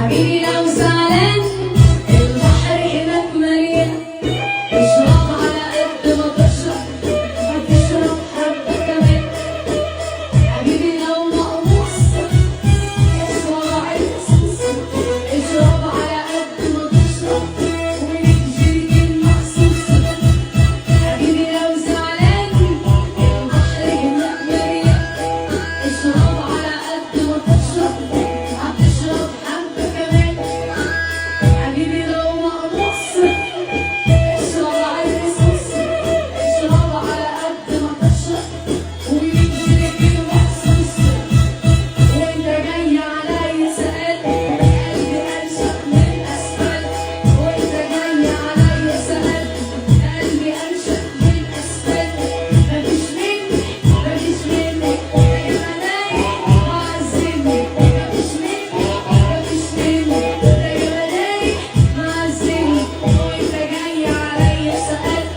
حبيبي لو زعلان البحر هناك مليان، اشرب على قد ما تشرب، هتشرب حبة كمان. حبيبي لو مقموص اشرب عرقسوس، اشرب على قد ما تشرب وليك جركن مخصوص. حبيبي لو زعلان البحر هناك مليان، اشرب على قد ما تشرب، هتشرب حبة كمان. حبيبي لو مقموص اشرب عرقسوس، اشرب على قد ما تشرب وليك جركن مخصوص. وانت جاي عليا سألت قلبي انشف من الاسفلت، وانت جاي عليا سألت قلبي انشف من الاسفلت. مفيش مني مفيش مني دايما نايم معذبني، مفيش مني مفيش مني دايما نايم معذبني. وانت جاي عليا سألت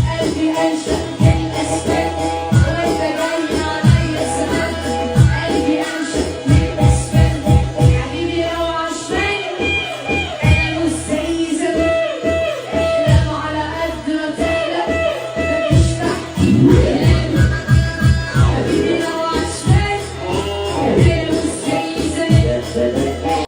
قلبي انشف من الاسفلت، وانت جاي عليا سألت قلبي انشف من الاسفلت. حبيبي لو عشماني انا مش زي زمان، احلم على قد ما تحلم، مفيش تحت